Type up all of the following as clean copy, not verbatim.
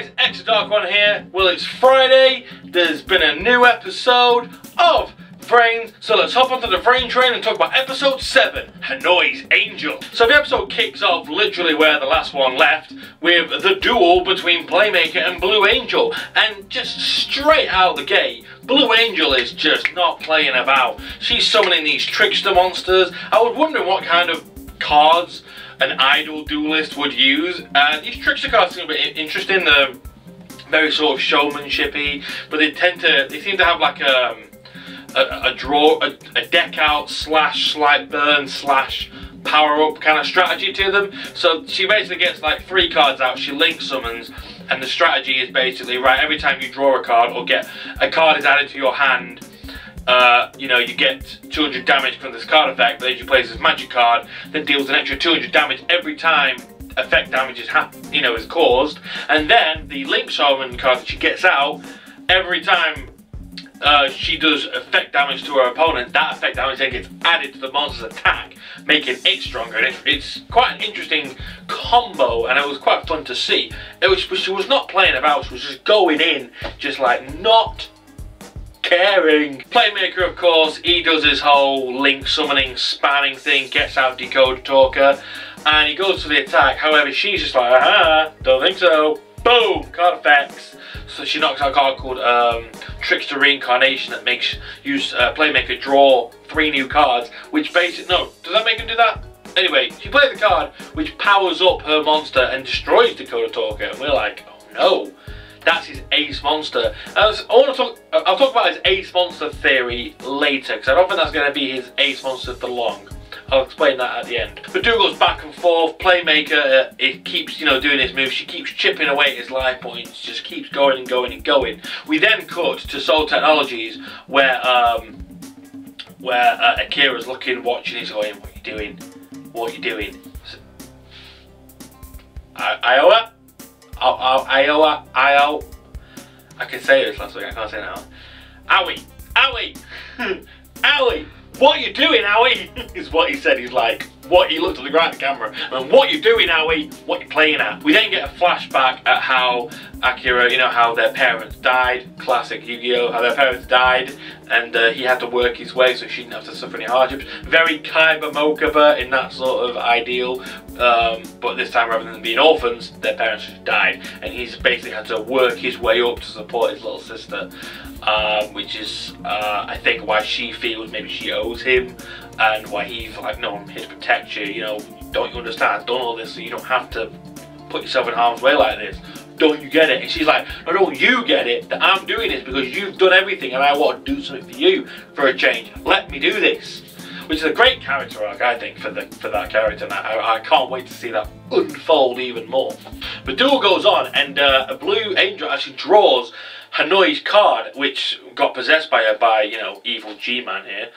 guys, xthedarkone here. Well, it's Friday. There's been a new episode of VRains, so let's hop onto the VRains train and talk about episode 7, Hanois Angel. So the episode kicks off literally where the last one left, with the duel between Playmaker and Blue Angel. And just straight out the gate, Blue Angel is just not playing about. She's summoning these trickster monsters. I was wondering what kind of cards an idol duelist would use. These trickster cards seem a bit interesting. They're very sort of showmanshipy, but they seem to have like a deck out slash slight burn slash power up kind of strategy to them. So she basically gets like 3 cards out, she link summons, and the strategy is basically, right, every time you draw a card or get a card is added to your hand, you know, you get 200 damage from this card effect, but then you play this magic card that deals an extra 200 damage every time effect damage is is caused. And then the link summon card that she gets out, every time she does effect damage to her opponent, that effect damage then gets added to the monster's attack, making it stronger. And it's quite an interesting combo, and it was quite fun to see. She was not playing about, she was just going in, just like not caring. Playmaker, of course, he does his whole link summoning spamming thing, gets out Decoder Talker, and he goes for the attack. However, she's just like, aha, don't think so. Boom, card effects. So she knocks out a card called Trickster Reincarnation that makes Playmaker draw 3 new cards, which basically, no, does that make him do that? Anyway, she plays the card which powers up her monster and destroys Decoder Talker, and we're like, oh no, that's his ace monster. I'll talk about his ace monster theory later, because I don't think that's going to be his ace monster for long. I'll explain that at the end. The duel goes back and forth. Playmaker, it keeps, doing his moves. She keeps chipping away at his life points. Just keeps going and going and going. We then cut to Soul Technologies, where Akira's looking, watching. He's going, "What are you doing? What are you doing?" Iowa. I can say this last week. I can't say it now. Owie. Owie. "What are you doing, Owie?" is what he said. He's like, what? He looked at the ground at the camera, and "What you doing, Owie? What you playing at?" We then get a flashback at how Akira, how their parents died. Classic Yu-Gi-Oh! How their parents died, and he had to work his way so she didn't have to suffer any hardships. Very Kaiba Mokaba in that sort of ideal, but this time rather than being orphans, their parents just died, and he's basically had to work his way up to support his little sister, which is, I think, why she feels maybe she owes him, and why he's like, "No, I'm here to protect you, don't you understand? I've done all this so you don't have to put yourself in harm's way like this. Don't you get it?" And she's like, "No, don't you get it? That I'm doing this because you've done everything and I want to do something for you for a change. Let me do this." Which is a great character arc, I think, for that character, and I can't wait to see that unfold even more. The duel goes on, and Blue Angel actually draws Hanoi's card, which got possessed by her by, evil G-Man here.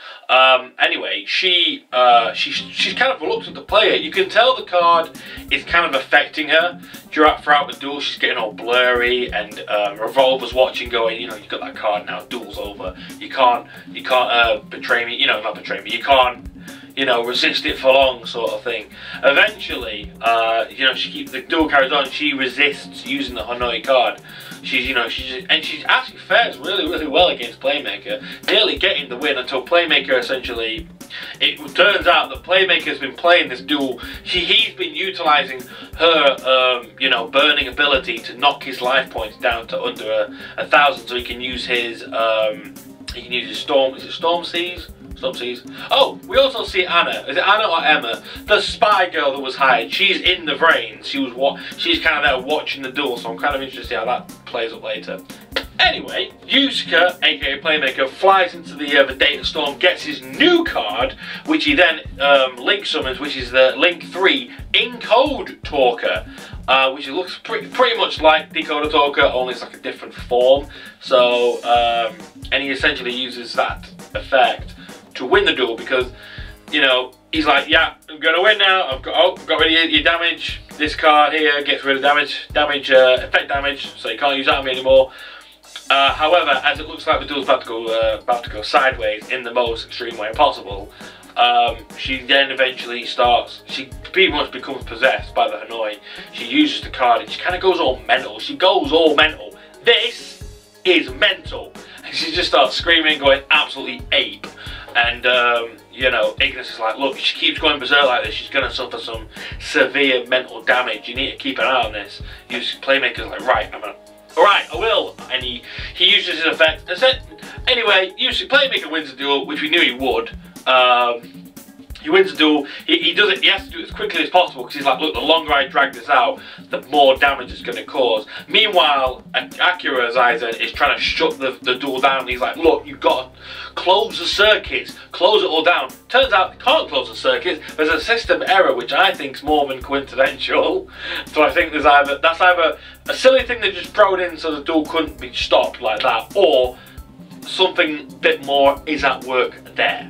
Anyway, she's kind of reluctant to play it. You can tell the card is kind of affecting her. Throughout the duel, she's getting all blurry, and Revolver's watching, going, "You've got that card now. Duel's over. You can't betray me. Not betray me. You can't, resist it for long," sort of thing. Eventually, the duel carries on. She resists using the Hanoi card. She actually fares really, really well against Playmaker, nearly getting the win until Playmaker essentially. It turns out that Playmaker's been playing this duel. He's been utilizing her, burning ability to knock his life points down to under 1,000, so he can use his, storm. Is it Storm Seas? Storm Seas. Oh, we also see Anna. Is it Anna or Emma? The spy girl that was hired. She's in the VRains. She's kind of there watching the duel, so I'm kind of interested to see how that plays up later. Anyway, Yusuke, aka Playmaker, flies into the data storm, gets his new card, which he then link summons, which is the Link 3 Encode Talker, which looks pretty much like Decoder Talker, only it's like a different form. So, and he essentially uses that effect to win the duel, because, he's like, "Yeah, I'm gonna win now. I've got rid of your damage. This card here gets rid of effect damage, so you can't use that on me anymore." However, as it looks like the duel's about to go sideways in the most extreme way possible, she then eventually starts. She pretty much becomes possessed by the Hanois. She uses the card and she kind of goes all mental. She goes all mental. This is mental. And she just starts screaming, going absolutely ape. And, you know, Ignis is like, look, she keeps going berserk like this, she's going to suffer some severe mental damage. You need to keep an eye on this. Playmaker's like, right, alright, I will. And he uses his effect. Anyway, usually Playmaker wins the duel, which we knew he would. He wins the duel. He does it. He has to do it as quickly as possible because he's like, look, the longer I drag this out, the more damage it's going to cause. Meanwhile, Akira Zaizen is trying to shut the duel down. He's like, look, you've got to close the circuits, close it all down. Turns out they can't close the circuits. There's a system error, which I think is more than coincidental. So I think that's either a silly thing they just thrown in so the duel couldn't be stopped like that, or something a bit more is at work there.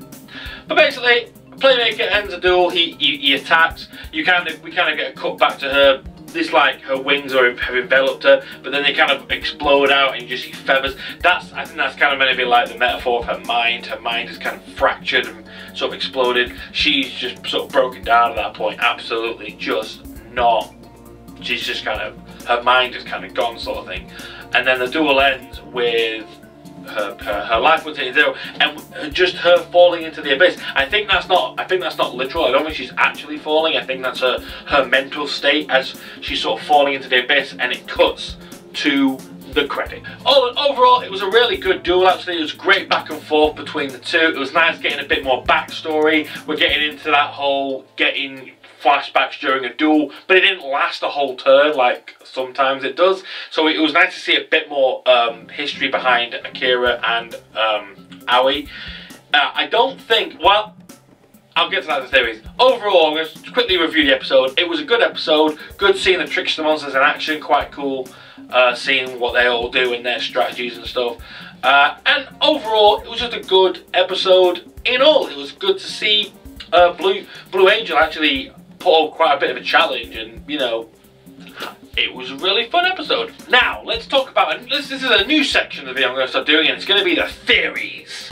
But basically, Playmaker ends the duel. He attacks. We kind of get a cut back to her. This, like, her wings have enveloped her, but then they kind of explode out and you just see feathers. I think that's kind of meant to be like the metaphor of her mind. Her mind is kind of fractured and sort of exploded. She's just sort of broken down at that point. Absolutely just not. She's just kind of, her mind is kind of gone, sort of thing. And then the duel ends with her life was hitting zero, and just her falling into the abyss. I think that's not literal. I don't think she's actually falling. I think that's her mental state as she's sort of falling into the abyss, and it cuts to the credit. Overall, it was a really good duel. Actually, it was great back and forth between the two. It was nice getting a bit more backstory. We're getting into that whole getting flashbacks during a duel, but it didn't last a whole turn like sometimes it does. So it was nice to see a bit more history behind Akira and Aoi. I don't think, well, I'll get to that in the theories. Overall, I'm going to quickly review the episode. It was a good episode. Good seeing the trickster monsters in action. Quite cool seeing what they all do and their strategies and stuff. And overall, it was just a good episode in all. It was good to see Blue Angel actually put up quite a bit of a challenge, and you know, it was a really fun episode. Now let's talk about this is a new section of the video I'm going to start doing, and it's going to be the theories.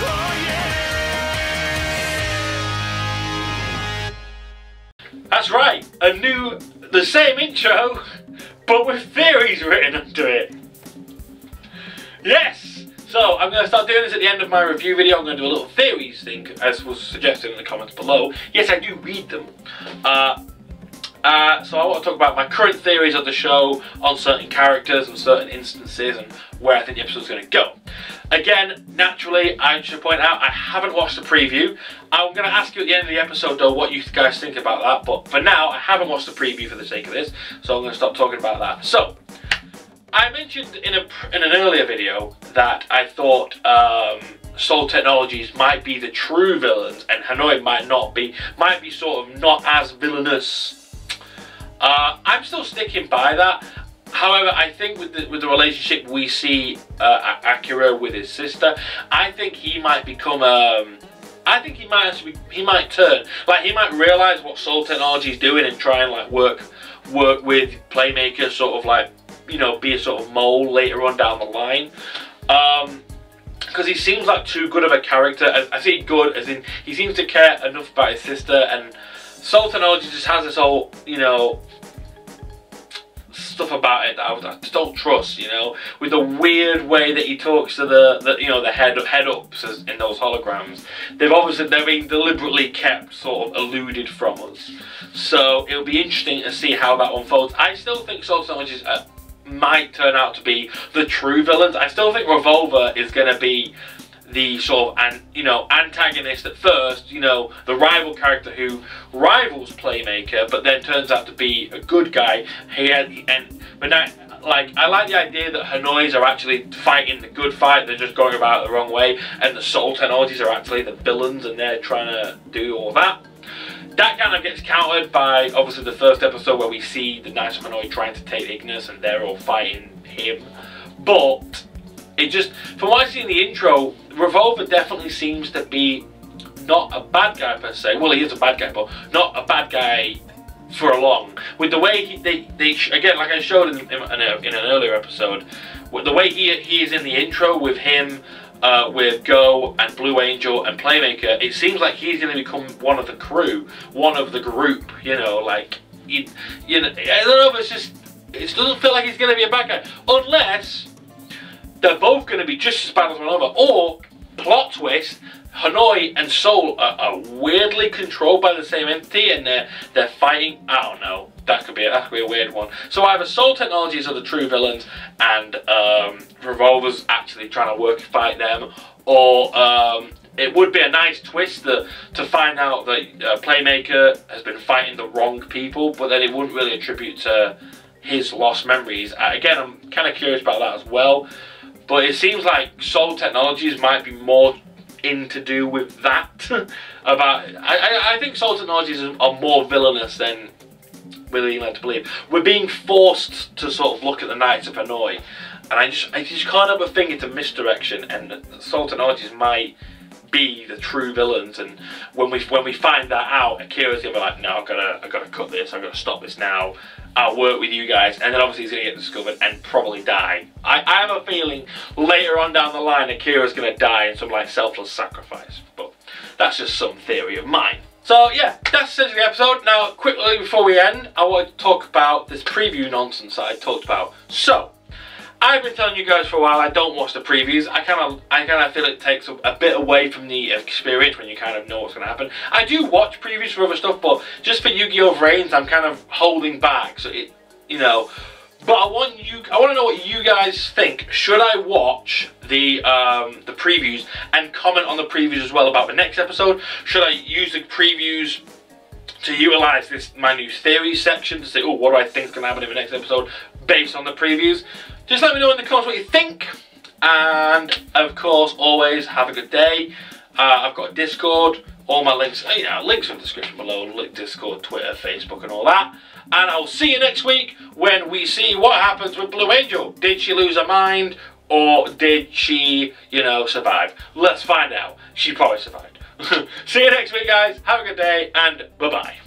That's right, the same intro, but with theories written under it. Yes. So, I'm going to start doing this at the end of my review video. I'm going to do a little theories thing, as was suggested in the comments below. Yes, I do read them. So I want to talk about my current theories of the show on certain characters and certain instances and where I think the episode's going to go. Again, naturally, I should point out I haven't watched the preview. I'm going to ask you at the end of the episode, though, what you guys think about that. But for now, I haven't watched the preview for the sake of this, so I'm going to stop talking about that. So, I mentioned in an earlier video that I thought Soul Technologies might be the true villains and Hanois might be sort of not as villainous. I'm still sticking by that. However, I think with the relationship we see Akira with his sister, I think he might become I think he might turn, like he might realise what Soul Technology is doing and try and like work with Playmaker, sort of like, you know, be a sort of mole later on down the line. Because he seems like too good of a character. I say good as in he seems to care enough about his sister, and Soul Technology just has this whole, you know, stuff about it that I just don't trust, you know, with the weird way that he talks to the you know, the head ups in those holograms. They're being deliberately kept sort of eluded from us. So it'll be interesting to see how that unfolds. I still think Soul Technologies might turn out to be the true villains. I still think Revolver is going to be the sort of antagonist at first, you know, the rival character who rivals Playmaker, but then turns out to be a good guy. But now, like, I like the idea that Hanois are actually fighting the good fight. They're just going about it the wrong way, and the Soul Technologies are actually the villains, and they're trying to do all that. That kind of gets countered by, obviously, the first episode where we see the Knights of Hanois trying to take Ignis and they're all fighting him. But it just, from what I see in the intro, Revolver definitely seems to be not a bad guy per se. Well, he is a bad guy, but not a bad guy for long. With the way again, like I showed in an earlier episode, with the way he is in the intro with him with Go and Blue Angel and Playmaker, it seems like he's going to become one of the crew, one of the group, you know, like, you know, I don't know if it doesn't feel like he's going to be a bad guy, unless they're both going to be just as bad as one another, or, plot twist, Hanois and Soul are weirdly controlled by the same entity, and they're fighting. I don't know. That could be a weird one. So either Soul Technologies are the true villains, and Revolver's actually trying to fight them, or it would be a nice twist to find out that Playmaker has been fighting the wrong people, but then it wouldn't really attribute to his lost memories. Again, I'm kind of curious about that as well. But it seems like Soul Technologies might be more to do with that. I think Soul Technologies are more villainous than we're led to believe. We're being forced to sort of look at the Knights of Hanois, and I just can't help but think it's a misdirection, and Soul Technologies might be the true villains. And when we find that out, Akira's gonna be like, no, I gotta cut this. I'm gonna stop this now. I'll work with you guys, and then obviously he's gonna get discovered and probably die. I have a feeling later on down the line, Akira's gonna die in some like selfless sacrifice, but that's just some theory of mine. So yeah, that's essentially the episode. Now, quickly before we end, I want to talk about this preview nonsense that I talked about. So, I've been telling you guys for a while I don't watch the previews. I kind of feel it takes a bit away from the experience when you kind of know what's going to happen. I do watch previews for other stuff, but just for Yu-Gi-Oh! VRains, I'm kind of holding back. So it, you know, but I want to know what you guys think. Should I watch the previews and comment on the previews as well about the next episode? Should I use the previews to utilize my new theory section to say, oh, what do I think is going to happen in the next episode based on the previews? Just let me know in the comments what you think, and of course, always have a good day. I've got a Discord, all my links, links in the description below, Discord, Twitter, Facebook, and all that. And I'll see you next week when we see what happens with Blue Angel. Did she lose her mind, or did she, you know, survive? Let's find out. She probably survived. See you next week, guys. Have a good day, and bye-bye.